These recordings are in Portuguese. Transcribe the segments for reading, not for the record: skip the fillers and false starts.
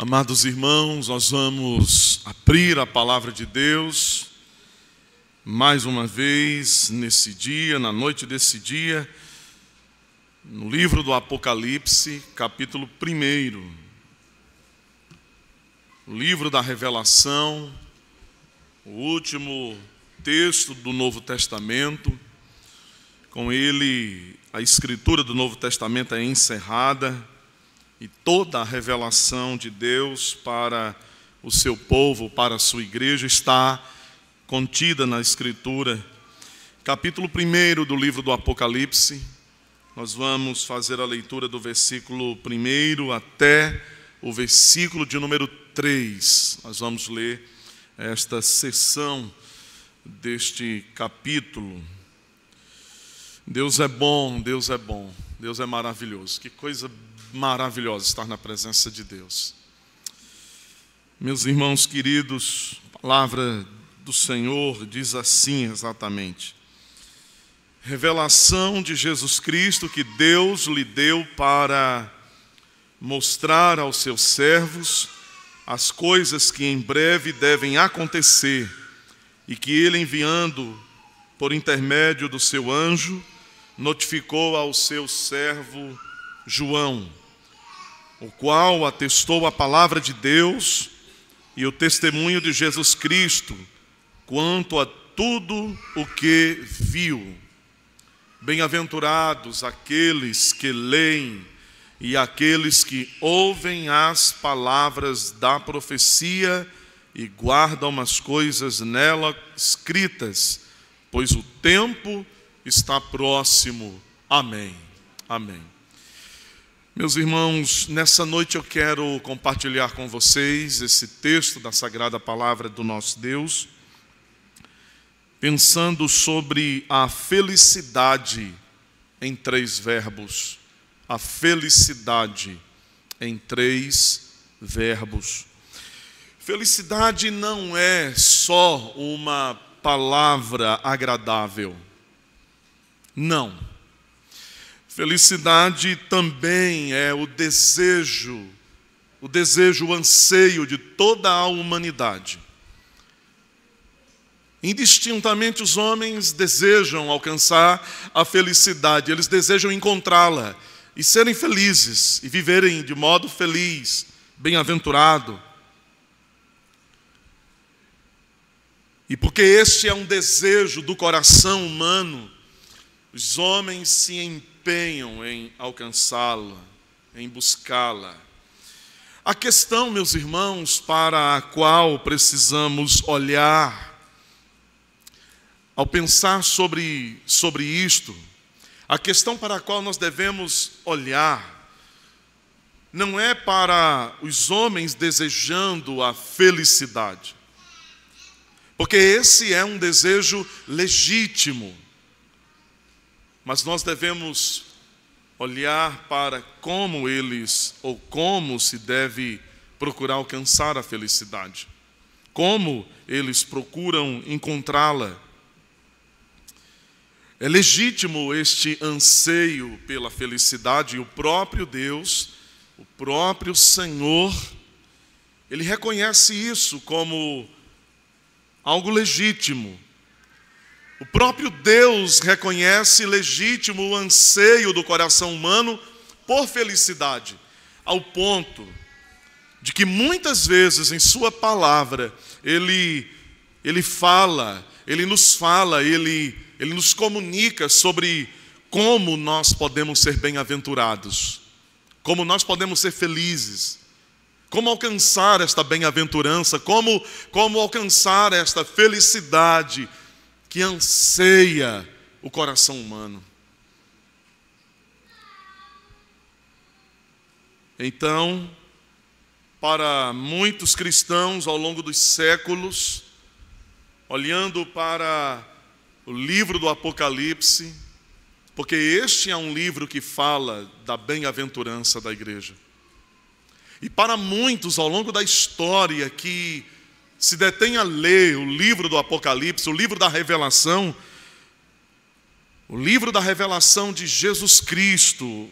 Amados irmãos, nós vamos abrir a palavra de Deus mais uma vez nesse dia, na noite desse dia, no livro do Apocalipse, capítulo 1. O livro da Revelação, o último texto do Novo Testamento. Com ele, a escritura do Novo Testamento é encerrada e toda a revelação de Deus para o seu povo, para a sua igreja, está contida na Escritura. Capítulo 1 do livro do Apocalipse, nós vamos fazer a leitura do versículo 1 até o versículo de número 3. Nós vamos ler esta seção deste capítulo. Deus é bom, Deus é bom, Deus é maravilhoso. Que coisa maravilhosa estar na presença de Deus. Meus irmãos queridos, a palavra do Senhor diz assim exatamente: revelação de Jesus Cristo que Deus lhe deu para mostrar aos seus servos as coisas que em breve devem acontecer, e que ele, enviando por intermédio do seu anjo, notificou ao seu servo João, o qual atestou a palavra de Deus e o testemunho de Jesus Cristo quanto a tudo o que viu. Bem-aventurados aqueles que leem e aqueles que ouvem as palavras da profecia e guardam as coisas nela escritas, pois o tempo está próximo. Amém. Amém. Meus irmãos, nessa noite eu quero compartilhar com vocês esse texto da Sagrada Palavra do nosso Deus, pensando sobre a felicidade em 3 verbos. A felicidade em 3 verbos. Felicidade não é só uma palavra agradável. Não. Felicidade também é o desejo, o anseio de toda a humanidade. Indistintamente os homens desejam alcançar a felicidade, eles desejam encontrá-la e serem felizes, e viverem de modo feliz, bem-aventurado. E porque este é um desejo do coração humano, os homens se empenham em alcançá-la, em buscá-la. A questão, meus irmãos, para a qual precisamos olhar, ao pensar sobre isto, a questão para a qual nós devemos olhar, não é para os homens desejando a felicidade, porque esse é um desejo legítimo, mas nós devemos olhar para como eles, ou como se deve procurar alcançar a felicidade, como eles procuram encontrá-la. É legítimo este anseio pela felicidade, e o próprio Deus, o próprio Senhor, Ele reconhece isso como algo legítimo. O próprio Deus reconhece legítimo o anseio do coração humano por felicidade, ao ponto de que muitas vezes em sua palavra Ele nos comunica sobre como nós podemos ser bem-aventurados, como nós podemos ser felizes, como alcançar esta bem-aventurança, como alcançar esta felicidade que anseia o coração humano. Então, para muitos cristãos ao longo dos séculos, olhando para o livro do Apocalipse, porque este é um livro que fala da bem-aventurança da igreja. E para muitos ao longo da história que se detém a ler o livro do Apocalipse, o livro da revelação, o livro da revelação de Jesus Cristo,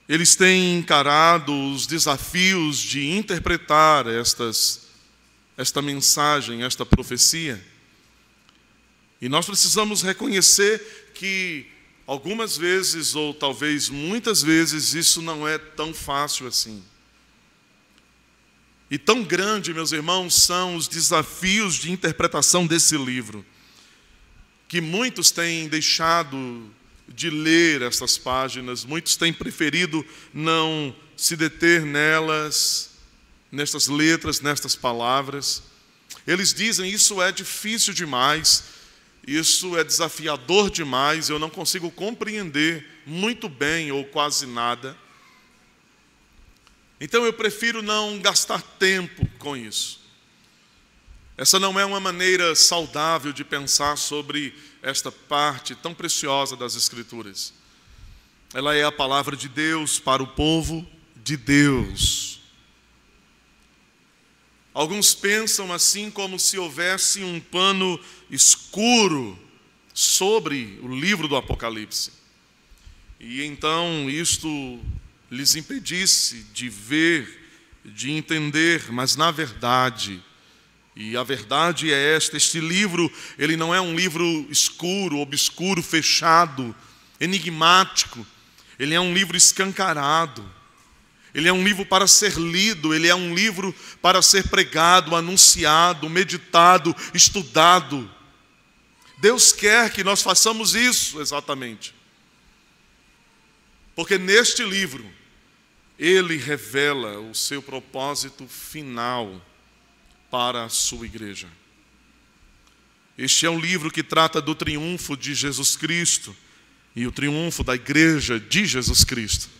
eles têm encarado os desafios de interpretar esta mensagem, esta profecia. E nós precisamos reconhecer que algumas vezes, ou talvez muitas vezes, isso não é tão fácil assim. E tão grande, meus irmãos, são os desafios de interpretação desse livro, que muitos têm deixado de ler essas páginas, muitos têm preferido não se deter nelas, nestas letras, nestas palavras. Eles dizem: isso é difícil demais, isso é desafiador demais, eu não consigo compreender muito bem ou quase nada. Então eu prefiro não gastar tempo com isso. Essa não é uma maneira saudável de pensar sobre esta parte tão preciosa das Escrituras. Ela é a palavra de Deus para o povo de Deus. Alguns pensam assim como se houvesse um pano escuro sobre o livro do Apocalipse. E então isto lhes impedisse de ver, de entender, mas na verdade, e a verdade é esta: este livro, ele não é um livro escuro, obscuro, fechado, enigmático. Ele é um livro escancarado. Ele é um livro para ser lido, ele é um livro para ser pregado, anunciado, meditado, estudado. Deus quer que nós façamos isso exatamente. Porque neste livro, ele revela o seu propósito final para a sua igreja. Este é um livro que trata do triunfo de Jesus Cristo e o triunfo da igreja de Jesus Cristo.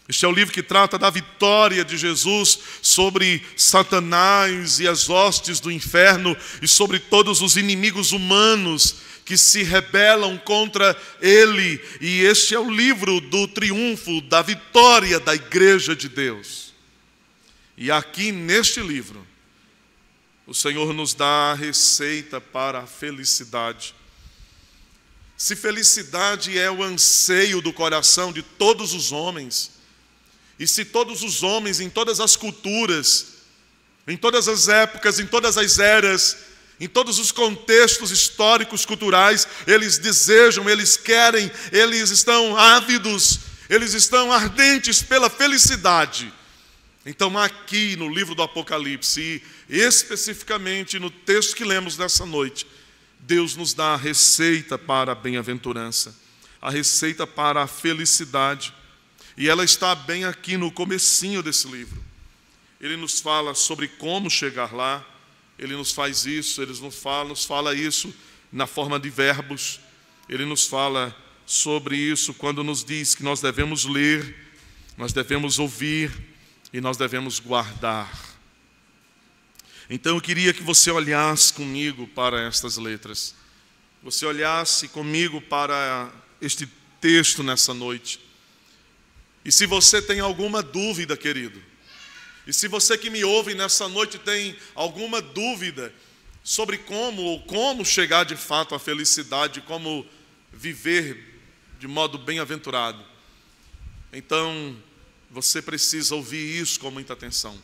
Este é o livro que trata da vitória de Jesus sobre Satanás e as hostes do inferno e sobre todos os inimigos humanos que se rebelam contra ele. E este é o livro do triunfo, da vitória da igreja de Deus. E aqui neste livro, o Senhor nos dá a receita para a felicidade. Se felicidade é o anseio do coração de todos os homens, e se todos os homens, em todas as culturas, em todas as épocas, em todas as eras, em todos os contextos históricos, culturais, eles desejam, eles querem, eles estão ávidos, eles estão ardentes pela felicidade. Então aqui no livro do Apocalipse, e especificamente no texto que lemos nessa noite, Deus nos dá a receita para a bem-aventurança, a receita para a felicidade. E ela está bem aqui no comecinho desse livro. Ele nos fala sobre como chegar lá. Ele nos faz isso, ele nos fala isso na forma de verbos. Ele nos fala sobre isso quando nos diz que nós devemos ler, nós devemos ouvir e nós devemos guardar. Então eu queria que você olhasse comigo para estas letras. Você olhasse comigo para este texto nessa noite. E se você tem alguma dúvida, querido, e se você que me ouve nessa noite tem alguma dúvida sobre como chegar de fato à felicidade, como viver de modo bem-aventurado, então você precisa ouvir isso com muita atenção,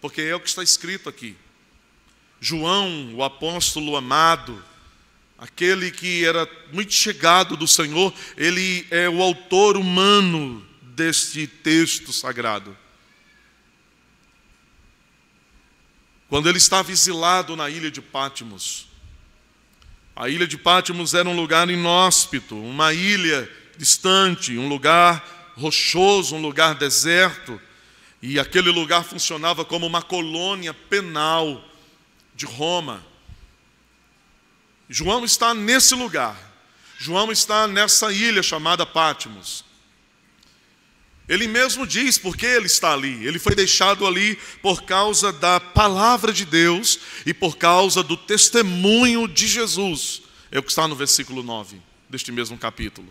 porque é o que está escrito aqui. João, o apóstolo amado, aquele que era muito chegado do Senhor, ele é o autor humano deste texto sagrado. Quando ele estava exilado na ilha de Patmos, a ilha de Patmos era um lugar inóspito, uma ilha distante, um lugar rochoso, um lugar deserto, e aquele lugar funcionava como uma colônia penal de Roma. João está nesse lugar, João está nessa ilha chamada Patmos. Ele mesmo diz por que ele está ali. Ele foi deixado ali por causa da palavra de Deus e por causa do testemunho de Jesus. É o que está no versículo 9 deste mesmo capítulo.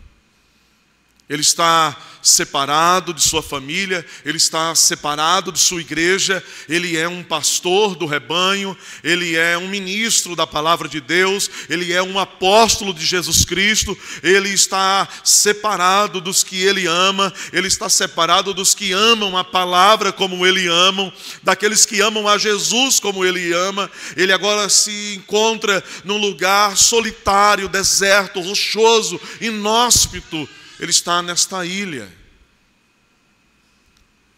Ele está separado de sua família, ele está separado de sua igreja, ele é um pastor do rebanho, ele é um ministro da palavra de Deus, ele é um apóstolo de Jesus Cristo, ele está separado dos que ele ama, ele está separado dos que amam a palavra como ele ama, daqueles que amam a Jesus como ele ama. Ele agora se encontra num lugar solitário, deserto, rochoso, inóspito. Ele está nesta ilha,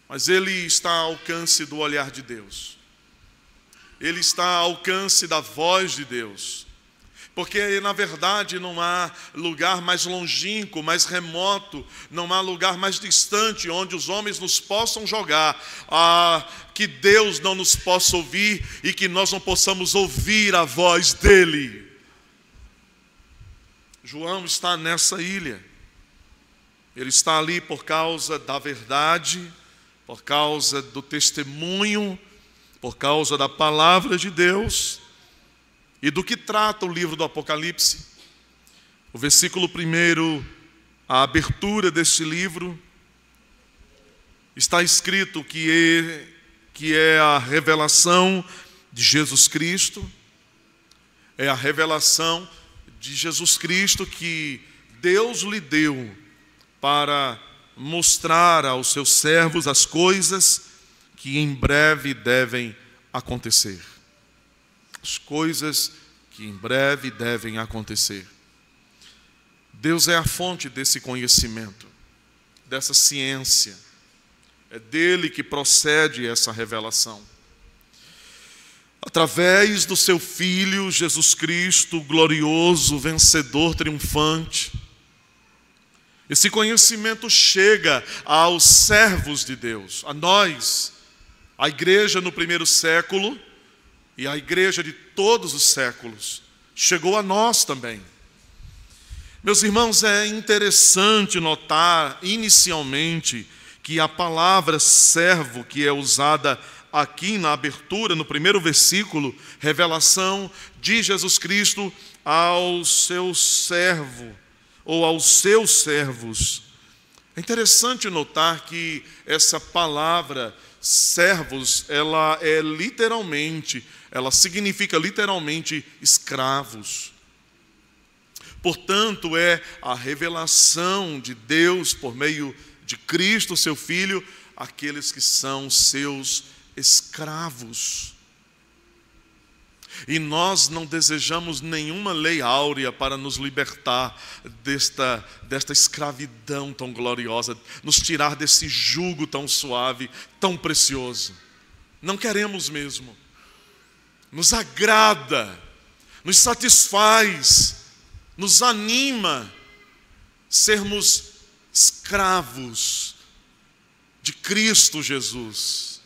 mas ele está ao alcance do olhar de Deus, ele está ao alcance da voz de Deus, porque na verdade não há lugar mais longínquo, mais remoto, não há lugar mais distante onde os homens nos possam jogar, que Deus não nos possa ouvir e que nós não possamos ouvir a voz dele. João está nessa ilha. Ele está ali por causa da verdade, por causa do testemunho, por causa da palavra de Deus. E do que trata o livro do Apocalipse? O versículo 1, a abertura deste livro, está escrito que é a revelação de Jesus Cristo, é a revelação de Jesus Cristo que Deus lhe deu para mostrar aos seus servos as coisas que em breve devem acontecer. As coisas que em breve devem acontecer. Deus é a fonte desse conhecimento, dessa ciência. É dele que procede essa revelação. Através do seu Filho, Jesus Cristo, glorioso, vencedor, triunfante, esse conhecimento chega aos servos de Deus, a nós, a igreja no primeiro século e a igreja de todos os séculos. Chegou a nós também. Meus irmãos, é interessante notar inicialmente que a palavra servo, que é usada aqui na abertura, no primeiro versículo, revelação de Jesus Cristo ao seu servo, ou aos seus servos. É interessante notar que essa palavra servos, ela significa literalmente escravos. Portanto, é a revelação de Deus por meio de Cristo, seu Filho, àqueles que são seus escravos. E nós não desejamos nenhuma lei áurea para nos libertar desta escravidão tão gloriosa, nos tirar desse jugo tão suave, tão precioso. Não queremos mesmo. Nos agrada, nos satisfaz, nos anima sermos escravos de Cristo Jesus.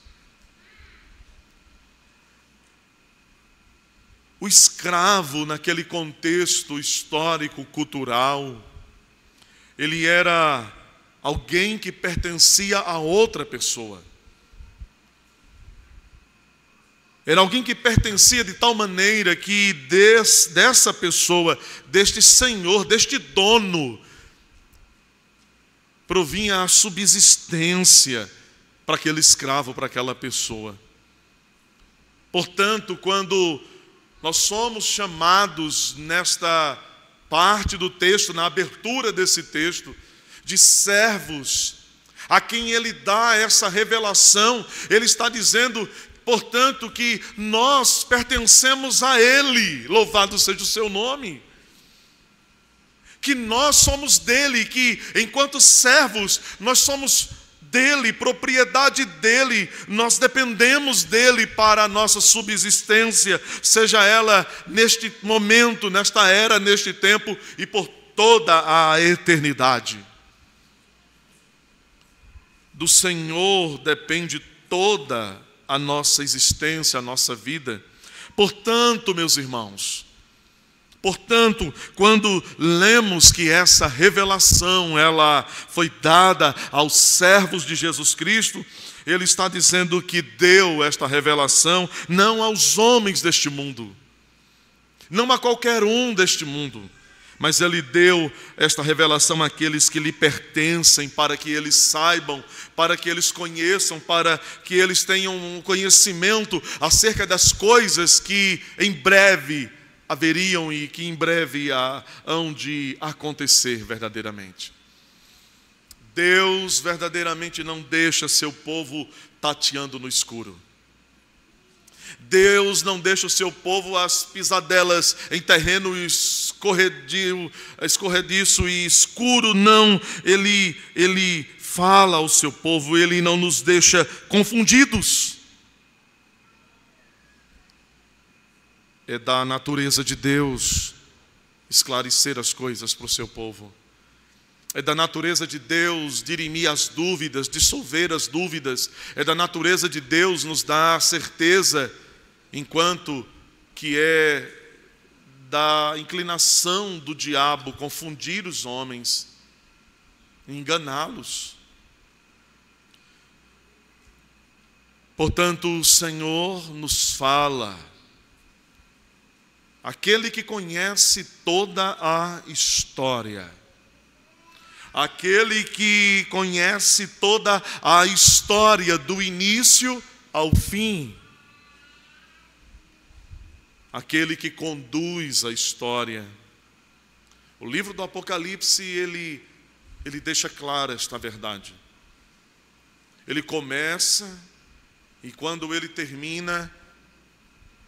O escravo, naquele contexto histórico, cultural, ele era alguém que pertencia a outra pessoa. Era alguém que pertencia de tal maneira que dessa pessoa, deste senhor, deste dono, provinha a subsistência para aquele escravo, para aquela pessoa. Portanto, quando nós somos chamados nesta parte do texto, na abertura desse texto, de servos, a quem ele dá essa revelação, ele está dizendo, portanto, que nós pertencemos a ele, louvado seja o seu nome. Que nós somos dele, que enquanto servos, nós somos dele, propriedade dele, nós dependemos dele para a nossa subsistência, seja ela neste momento, nesta era, neste tempo e por toda a eternidade. Do Senhor depende toda a nossa existência, a nossa vida. Portanto, meus irmãos, quando lemos que essa revelação ela foi dada aos servos de Jesus Cristo, ele está dizendo que deu esta revelação não aos homens deste mundo, não a qualquer um deste mundo, mas Ele deu esta revelação àqueles que lhe pertencem, para que eles saibam, para que eles conheçam, para que eles tenham um conhecimento acerca das coisas que em breve haveriam e que em breve hão de acontecer verdadeiramente. Deus verdadeiramente não deixa seu povo tateando no escuro. Deus não deixa o seu povo às pisadelas em terreno escorrediço e escuro, não. Ele fala ao seu povo, Ele não nos deixa confundidos. É da natureza de Deus esclarecer as coisas para o seu povo. É da natureza de Deus dirimir as dúvidas, dissolver as dúvidas. É da natureza de Deus nos dar certeza, enquanto que é da inclinação do diabo confundir os homens, enganá-los. Portanto, o Senhor nos fala, aquele que conhece toda a história, aquele que conhece toda a história do início ao fim, aquele que conduz a história. O livro do Apocalipse, ele deixa clara esta verdade. Ele começa e quando ele termina,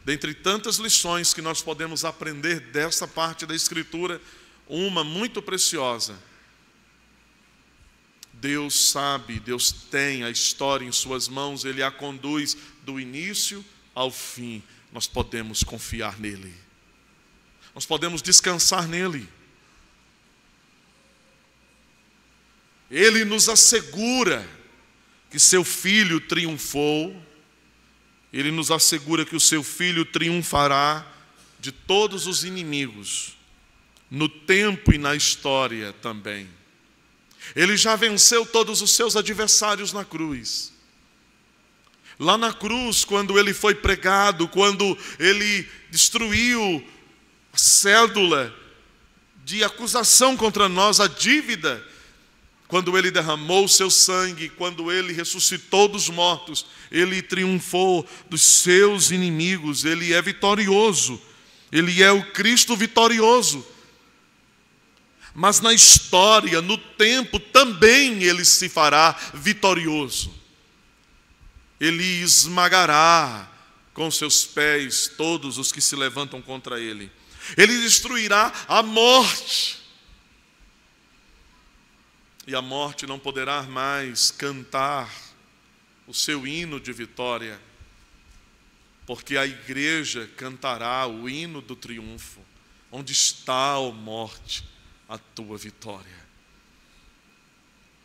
dentre tantas lições que nós podemos aprender dessa parte da Escritura, uma muito preciosa. Deus sabe, Deus tem a história em suas mãos, Ele a conduz do início ao fim. Nós podemos confiar nele. Nós podemos descansar nele. Ele nos assegura que seu Filho triunfou. Ele nos assegura que o seu Filho triunfará de todos os inimigos, no tempo e na história também. Ele já venceu todos os seus adversários na cruz. Lá na cruz, quando ele foi pregado, quando ele destruiu a cédula de acusação contra nós, a dívida, quando ele derramou o seu sangue, quando ele ressuscitou dos mortos, ele triunfou dos seus inimigos, ele é vitorioso, ele é o Cristo vitorioso. Mas na história, no tempo, também ele se fará vitorioso. Ele esmagará com seus pés todos os que se levantam contra ele. Ele destruirá a morte. E a morte não poderá mais cantar o seu hino de vitória, porque a igreja cantará o hino do triunfo. Onde está, ó morte, a tua vitória?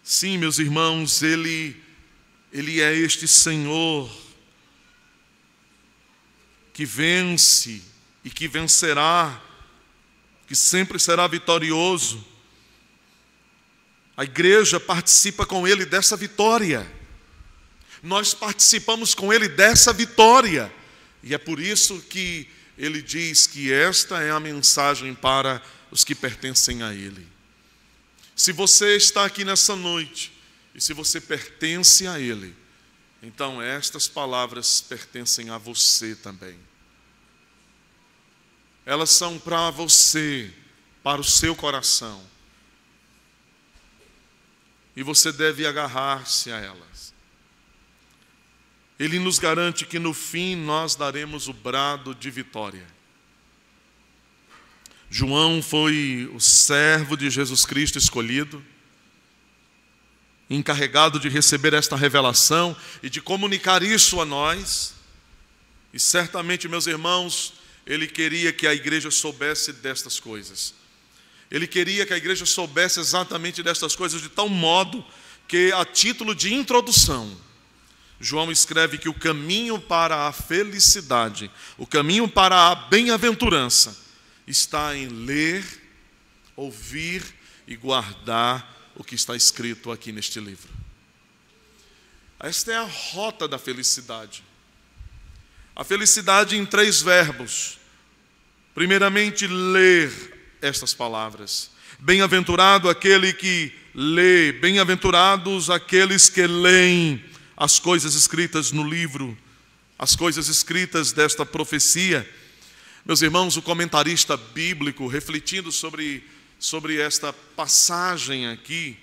Sim, meus irmãos, Ele é este Senhor que vence e que vencerá, que sempre será vitorioso. A igreja participa com Ele dessa vitória. Nós participamos com Ele dessa vitória. E é por isso que Ele diz que esta é a mensagem para os que pertencem a Ele. Se você está aqui nessa noite, e se você pertence a Ele, então estas palavras pertencem a você também. Elas são para você, para o seu coração. E você deve agarrar-se a elas. Ele nos garante que no fim nós daremos o brado de vitória. João foi o servo de Jesus Cristo escolhido, encarregado de receber esta revelação e de comunicar isso a nós. E certamente, meus irmãos, ele queria que a igreja soubesse destas coisas. Ele queria que a igreja soubesse exatamente destas coisas, de tal modo que, a título de introdução, João escreve que o caminho para a felicidade, o caminho para a bem-aventurança, está em ler, ouvir e guardar o que está escrito aqui neste livro. Esta é a rota da felicidade. A felicidade em 3 verbos. Primeiramente, ler estas palavras. Bem-aventurado aquele que lê, bem-aventurados aqueles que leem as coisas escritas no livro, as coisas escritas desta profecia. Meus irmãos, o comentarista bíblico, refletindo sobre esta passagem aqui,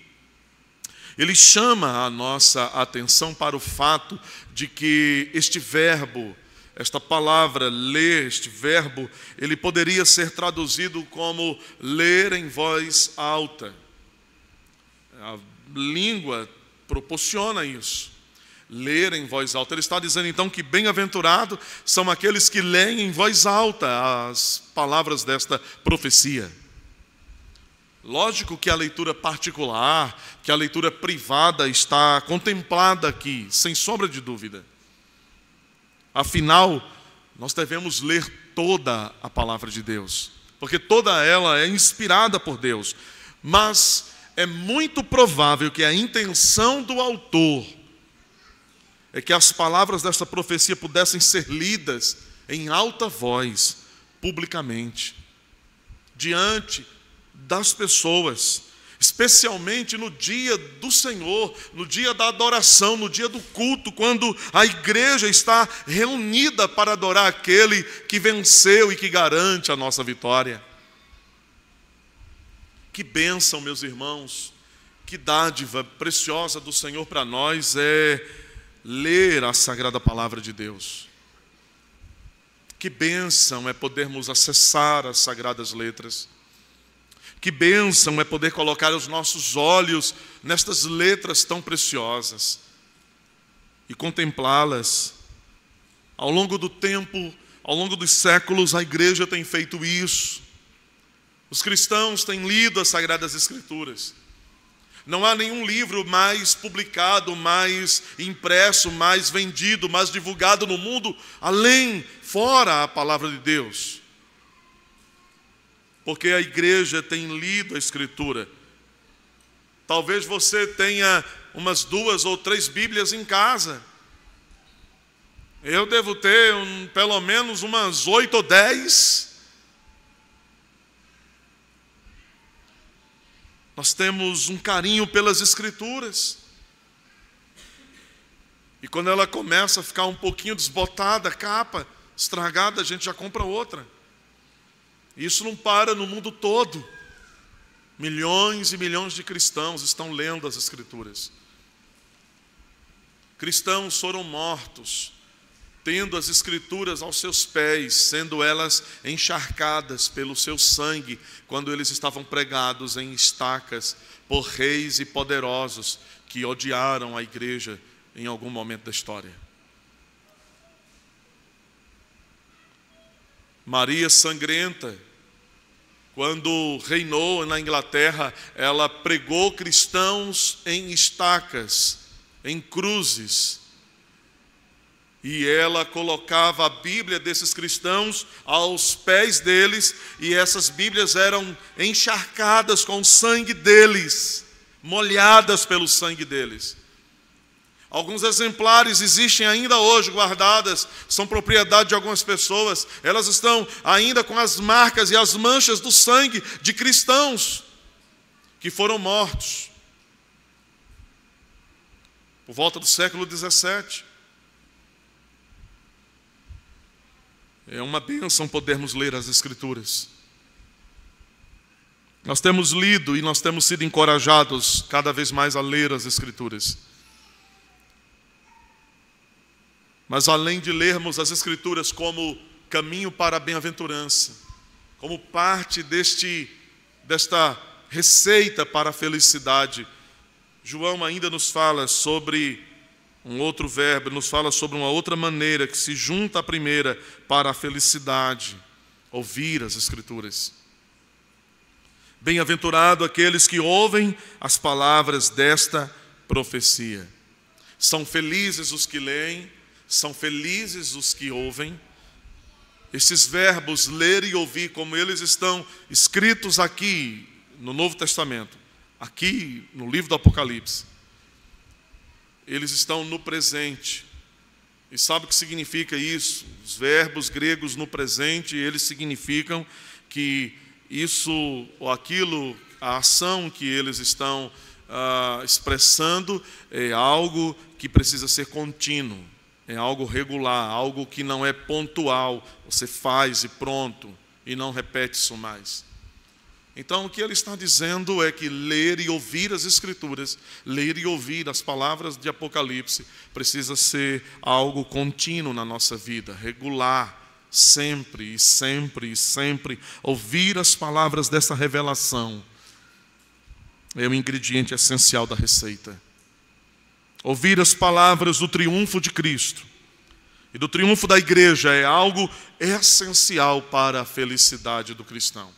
ele chama a nossa atenção para o fato de que este verbo, esta palavra ler, este verbo, ele poderia ser traduzido como ler em voz alta. A língua proporciona isso, ler em voz alta. Ele está dizendo então que bem-aventurado são aqueles que leem em voz alta as palavras desta profecia. Lógico que a leitura particular, que a leitura privada está contemplada aqui, sem sombra de dúvida. Afinal, nós devemos ler toda a palavra de Deus, porque toda ela é inspirada por Deus. Mas é muito provável que a intenção do autor é que as palavras desta profecia pudessem ser lidas em alta voz, publicamente, diante das pessoas, especialmente no dia do Senhor, no dia da adoração, no dia do culto, quando a igreja está reunida para adorar aquele que venceu e que garante a nossa vitória. Que bênção, meus irmãos, que dádiva preciosa do Senhor para nós é ler a sagrada palavra de Deus. Que bênção é podermos acessar as sagradas letras. Que bênção é poder colocar os nossos olhos nestas letras tão preciosas e contemplá-las. Ao longo do tempo, ao longo dos séculos, a igreja tem feito isso. Os cristãos têm lido as Sagradas Escrituras. Não há nenhum livro mais publicado, mais impresso, mais vendido, mais divulgado no mundo, fora a palavra de Deus. Porque a igreja tem lido a Escritura. Talvez você tenha umas 2 ou 3 Bíblias em casa. Eu devo ter pelo menos umas 8 ou 10. Nós temos um carinho pelas Escrituras. E quando ela começa a ficar um pouquinho desbotada, a capa, estragada, a gente já compra outra. Isso não para no mundo todo. Milhões e milhões de cristãos estão lendo as Escrituras. Cristãos foram mortos, tendo as Escrituras aos seus pés, sendo elas encharcadas pelo seu sangue, quando eles estavam pregados em estacas por reis e poderosos que odiaram a igreja em algum momento da história. Maria Sangrenta, quando reinou na Inglaterra, ela pregou cristãos em estacas, em cruzes. E ela colocava a Bíblia desses cristãos aos pés deles, e essas Bíblias eram encharcadas com o sangue deles, molhadas pelo sangue deles. Alguns exemplares existem ainda hoje guardadas, são propriedade de algumas pessoas. Elas estão ainda com as marcas e as manchas do sangue de cristãos que foram mortos por volta do século 17. É uma bênção podermos ler as Escrituras. Nós temos lido e nós temos sido encorajados cada vez mais a ler as Escrituras. Mas além de lermos as Escrituras como caminho para a bem-aventurança, como parte desta receita para a felicidade, João ainda nos fala sobre um outro verbo, nos fala sobre uma outra maneira que se junta à primeira para a felicidade: ouvir as Escrituras. Bem-aventurado aqueles que ouvem as palavras desta profecia. São felizes os que leem, são felizes os que ouvem. Esses verbos ler e ouvir, como eles estão escritos aqui no Novo Testamento, aqui no livro do Apocalipse, eles estão no presente. E sabe o que significa isso? Os verbos gregos no presente, eles significam que isso ou aquilo, a ação que eles estão expressando é algo que precisa ser contínuo, é algo regular, algo que não é pontual, você faz e pronto, e não repete isso mais. Então o que ele está dizendo é que ler e ouvir as Escrituras, ler e ouvir as palavras de Apocalipse, precisa ser algo contínuo na nossa vida, regular, sempre e sempre e sempre. Ouvir as palavras dessa revelação é o ingrediente essencial da receita. Ouvir as palavras do triunfo de Cristo e do triunfo da igreja é algo essencial para a felicidade do cristão.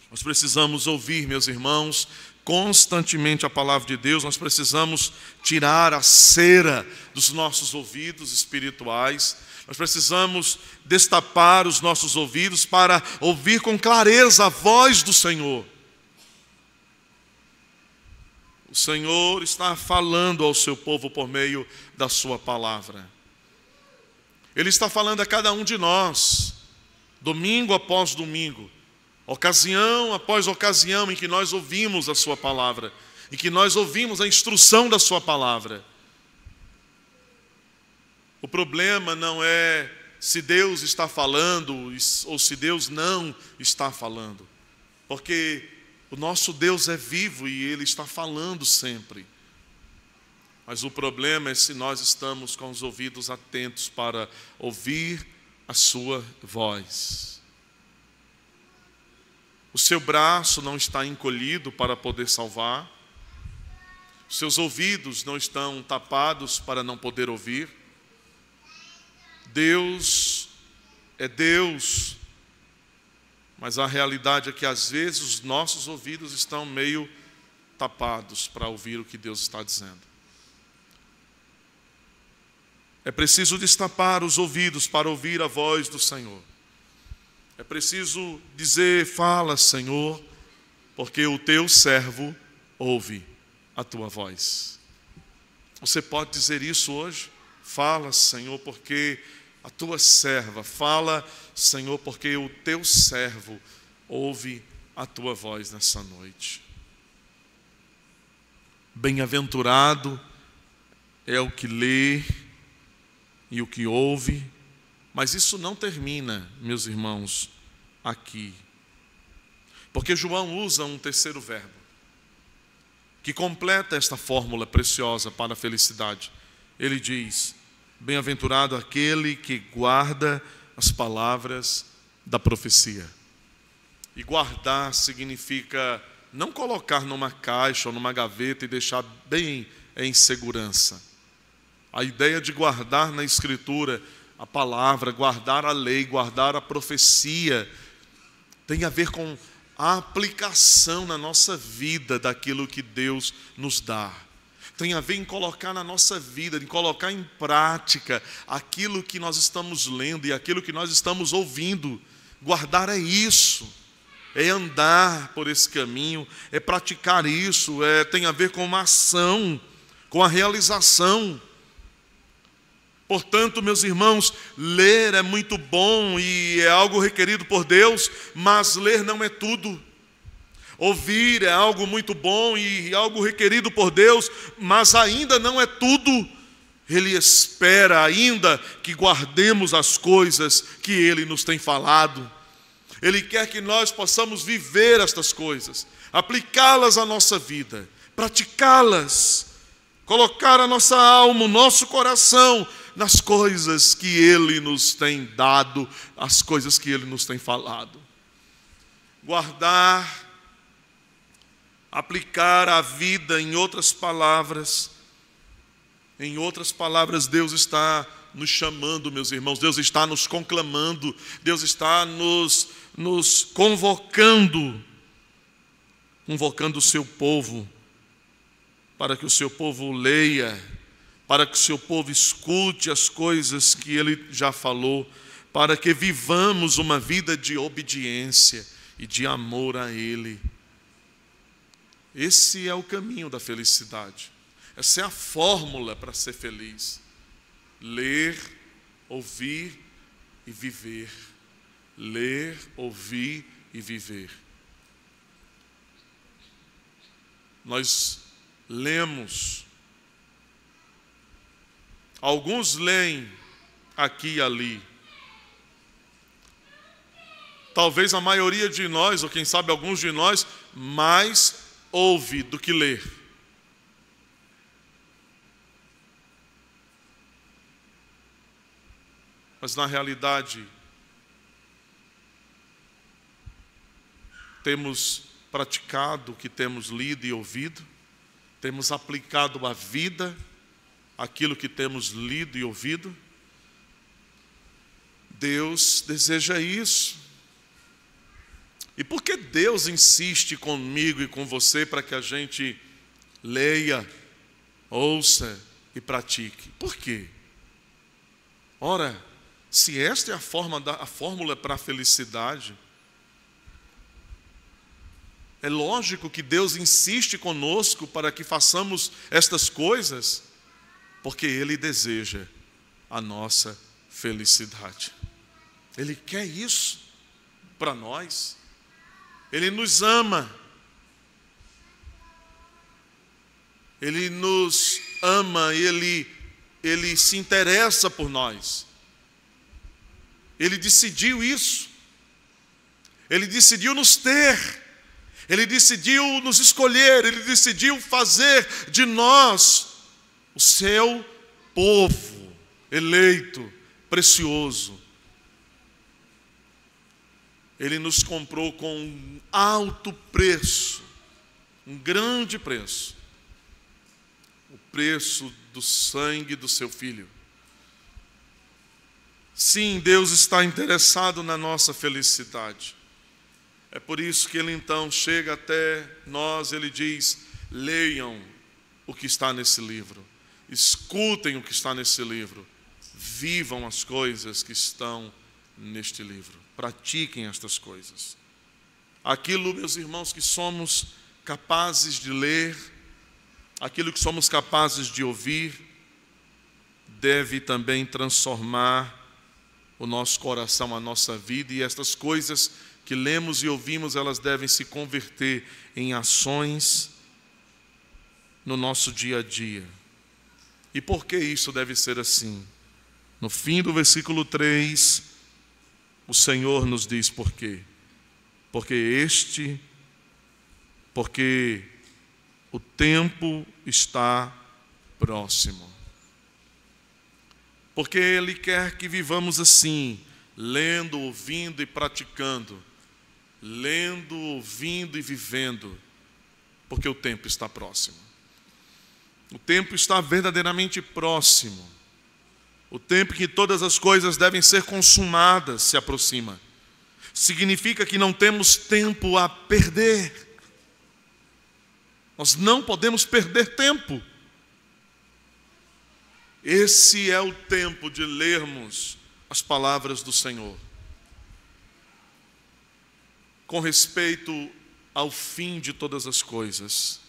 Nós precisamos ouvir, meus irmãos, constantemente a palavra de Deus. Nós precisamos tirar a cera dos nossos ouvidos espirituais. Nós precisamos destapar os nossos ouvidos para ouvir com clareza a voz do Senhor. O Senhor está falando ao seu povo por meio da sua palavra. Ele está falando a cada um de nós, domingo após domingo, ocasião após ocasião em que nós ouvimos a sua palavra, em que nós ouvimos a instrução da sua palavra. O problema não é se Deus está falando ou se Deus não está falando, porque o nosso Deus é vivo e Ele está falando sempre. Mas o problema é se nós estamos com os ouvidos atentos para ouvir a sua voz. O seu braço não está encolhido para poder salvar. Os seus ouvidos não estão tapados para não poder ouvir. Deus é Deus. Mas a realidade é que às vezes os nossos ouvidos estão meio tapados para ouvir o que Deus está dizendo. É preciso destapar os ouvidos para ouvir a voz do Senhor. É preciso dizer: fala, Senhor, porque o teu servo ouve a tua voz. Você pode dizer isso hoje? Fala, Senhor, porque a tua serva, fala, Senhor, porque o teu servo ouve a tua voz nessa noite. Bem-aventurado é o que lê e o que ouve, mas isso não termina, meus irmãos, aqui. Porque João usa um terceiro verbo, que completa esta fórmula preciosa para a felicidade. Ele diz: bem-aventurado aquele que guarda as palavras da profecia. E guardar significa não colocar numa caixa ou numa gaveta e deixar bem em segurança. A ideia de guardar na Escritura a palavra, guardar a lei, guardar a profecia, tem a ver com a aplicação na nossa vida daquilo que Deus nos dá. Tem a ver em colocar na nossa vida, em colocar em prática aquilo que nós estamos lendo e aquilo que nós estamos ouvindo. Guardar é isso, é andar por esse caminho, é praticar isso, tem a ver com uma ação, com a realização. Portanto, meus irmãos, ler é muito bom e é algo requerido por Deus, mas ler não é tudo. Ouvir é algo muito bom e algo requerido por Deus, mas ainda não é tudo. Ele espera ainda que guardemos as coisas que Ele nos tem falado. Ele quer que nós possamos viver estas coisas, aplicá-las à nossa vida, praticá-las, colocar a nossa alma, o nosso coração nas coisas que Ele nos tem dado, as coisas que Ele nos tem falado. Guardar, aplicar a vida, em outras palavras, Deus está nos chamando, meus irmãos, Deus está nos conclamando, Deus está nos convocando o seu povo, para que o seu povo leia, para que o seu povo escute as coisas que Ele já falou, para que vivamos uma vida de obediência e de amor a Ele. Esse é o caminho da felicidade. Essa é a fórmula para ser feliz. Ler, ouvir e viver. Ler, ouvir e viver. Nós lemos, alguns leem aqui e ali. Talvez a maioria de nós, ou quem sabe alguns de nós, mais ouve do que lê. Mas na realidade, temos praticado o que temos lido e ouvido, temos aplicado à vida aquilo que temos lido e ouvido. Deus deseja isso. E por que Deus insiste comigo e com você para que a gente leia, ouça e pratique? Por quê? Ora, se esta é a fórmula para a felicidade, é lógico que Deus insiste conosco para que façamos estas coisas, porque Ele deseja a nossa felicidade. Ele quer isso para nós. Ele nos ama. Ele nos ama, Ele se interessa por nós. Ele decidiu isso. Ele decidiu nos ter. Ele decidiu nos escolher. Ele decidiu fazer de nós o seu povo eleito, precioso. Ele nos comprou com um alto preço, um grande preço. O preço do sangue do seu Filho. Sim, Deus está interessado na nossa felicidade. É por isso que Ele então chega até nós, Ele diz: leiam o que está nesse livro, escutem o que está nesse livro, vivam as coisas que estão neste livro, pratiquem estas coisas. Aquilo, meus irmãos, que somos capazes de ler, aquilo que somos capazes de ouvir, deve também transformar o nosso coração, a nossa vida, e estas coisas que lemos e ouvimos, elas devem se converter em ações no nosso dia a dia. E por que isso deve ser assim? No fim do versículo 3, o Senhor nos diz por quê. Porque o tempo está próximo. Porque Ele quer que vivamos assim, lendo, ouvindo e praticando. Lendo, ouvindo e vivendo. Porque o tempo está próximo. O tempo está verdadeiramente próximo. O tempo que todas as coisas devem ser consumadas se aproxima. Significa que não temos tempo a perder. Nós não podemos perder tempo. Esse é o tempo de lermos as palavras do Senhor. Com respeito ao fim de todas as coisas.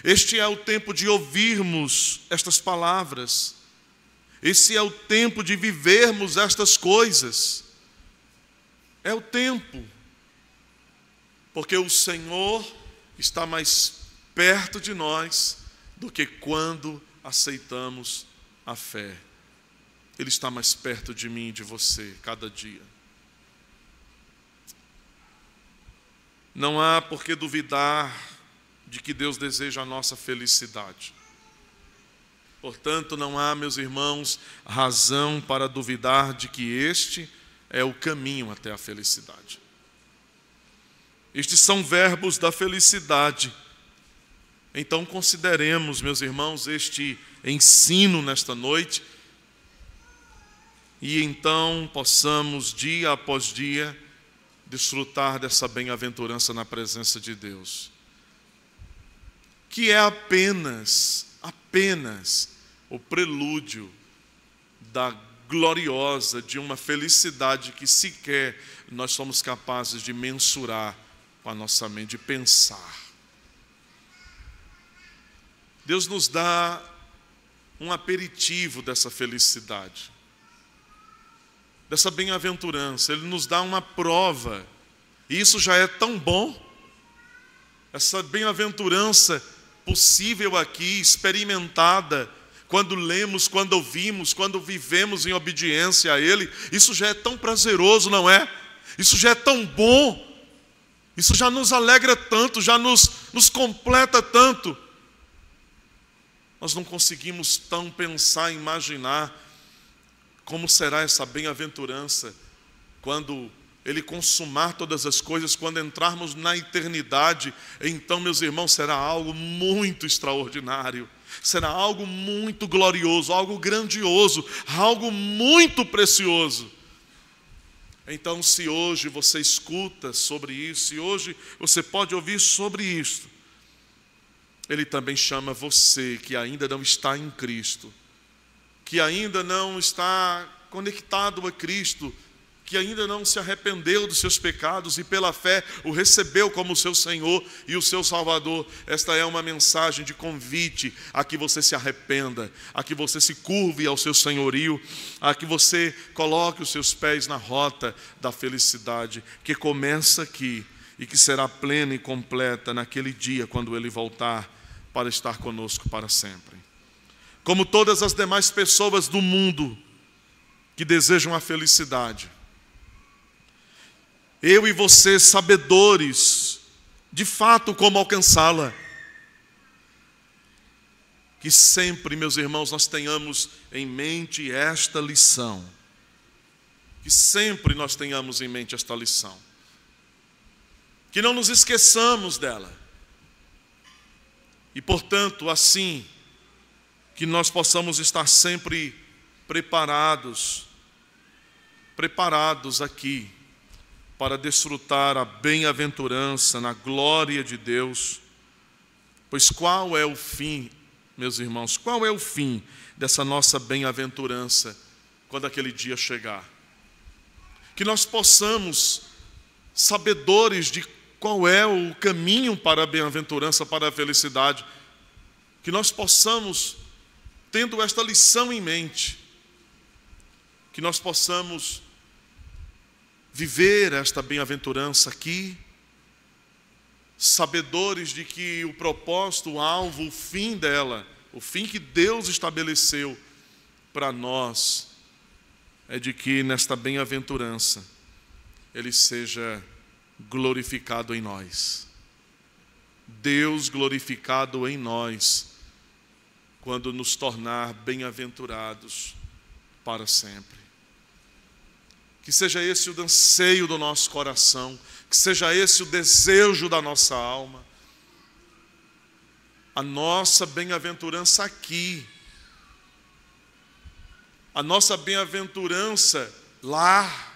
Este é o tempo de ouvirmos estas palavras. Esse é o tempo de vivermos estas coisas. É o tempo. Porque o Senhor está mais perto de nós do que quando aceitamos a fé. Ele está mais perto de mim e de você cada dia. Não há por que duvidar de que Deus deseja a nossa felicidade. Portanto, não há, meus irmãos, razão para duvidar de que este é o caminho até a felicidade. Estes são verbos da felicidade. Então, consideremos, meus irmãos, este ensino nesta noite e então possamos, dia após dia, desfrutar dessa bem-aventurança na presença de Deus. Que é apenas o prelúdio da gloriosa, de uma felicidade que sequer nós somos capazes de mensurar com a nossa mente, de pensar. Deus nos dá um aperitivo dessa felicidade, dessa bem-aventurança. Ele nos dá uma prova E isso já é tão bom. Essa bem-aventurança possível aqui, experimentada, quando lemos, quando ouvimos, quando vivemos em obediência a Ele, isso já é tão prazeroso, não é? Isso já é tão bom, isso já nos alegra tanto, já nos completa tanto. Nós não conseguimos tão pensar, imaginar como será essa bem-aventurança quando Ele consumar todas as coisas, quando entrarmos na eternidade. Então, meus irmãos, será algo muito extraordinário, será algo muito glorioso, algo grandioso, algo muito precioso. Então, se hoje você escuta sobre isso, se hoje você pode ouvir sobre isto, Ele também chama você que ainda não está em Cristo, que ainda não está conectado a Cristo, que ainda não se arrependeu dos seus pecados e pela fé o recebeu como seu Senhor e o seu Salvador. Esta é uma mensagem de convite a que você se arrependa, a que você se curve ao seu senhorio, a que você coloque os seus pés na rota da felicidade, que começa aqui e que será plena e completa naquele dia quando Ele voltar para estar conosco para sempre. Como todas as demais pessoas do mundo que desejam a felicidade, eu e você, sabedores de fato como alcançá-la, que sempre, meus irmãos, nós tenhamos em mente esta lição, que sempre nós tenhamos em mente esta lição, que não nos esqueçamos dela, e portanto, assim, que nós possamos estar sempre preparados aqui, para desfrutar a bem-aventurança na glória de Deus. Pois qual é o fim, meus irmãos, qual é o fim dessa nossa bem-aventurança quando aquele dia chegar? Que nós possamos, sabedores de qual é o caminho para a bem-aventurança, para a felicidade, que nós possamos, tendo esta lição em mente, que nós possamos viver esta bem-aventurança aqui, sabedores de que o propósito, o alvo, o fim dela, o fim que Deus estabeleceu para nós, é de que nesta bem-aventurança Ele seja glorificado em nós. Deus glorificado em nós, quando nos tornar bem-aventurados para sempre. Que seja esse o anseio do nosso coração, que seja esse o desejo da nossa alma. A nossa bem-aventurança aqui, a nossa bem-aventurança lá,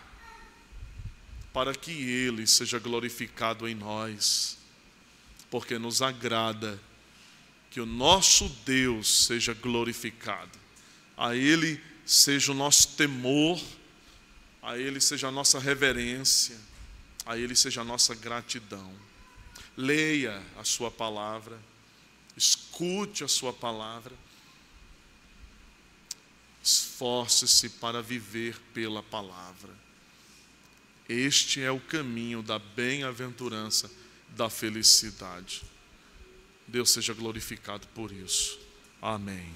para que Ele seja glorificado em nós, porque nos agrada que o nosso Deus seja glorificado, a Ele seja o nosso temor, a Ele seja a nossa reverência, a Ele seja a nossa gratidão. Leia a sua palavra, escute a sua palavra, esforce-se para viver pela palavra. Este é o caminho da bem-aventurança, da felicidade. Deus seja glorificado por isso. Amém.